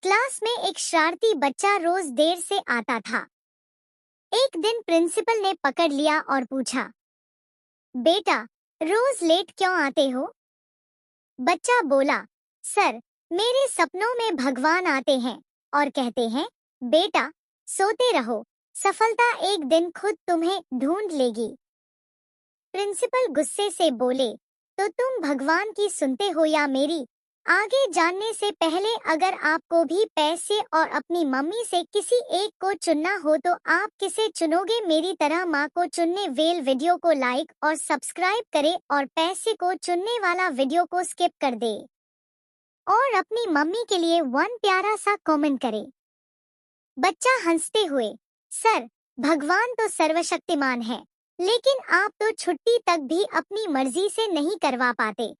Class में एक शरारती बच्चा रोज देर से आता था। एक दिन प्रिंसिपल ने पकड़ लिया और पूछा, बेटा, रोज लेट क्यों आते हो? बच्चा बोला, सर, मेरे सपनों में भगवान आते हैं और कहते हैं, बेटा, सोते रहो, सफलता एक दिन खुद तुम्हें ढूंढ लेगी। प्रिंसिपल गुस्से से बोले, तो तुम भगवान की सुनते हो या मेरी? आगे जानने से पहले अगर आपको भी पैसे और अपनी मम्मी से किसी एक को चुनना हो तो आप किसे चुनोगे? मेरी तरह माँ को चुनने वेल वीडियो को लाइक और सब्सक्राइब करें और पैसे को चुनने वाला वीडियो को स्किप कर दे और अपनी मम्मी के लिए वन प्यारा सा कमेंट करे। बच्चा हंसते हुए, सर, भगवान तो सर्वशक्तिमान है, लेकिन आप तो छुट्टी तक भी अपनी मर्जी से नहीं करवा पाते।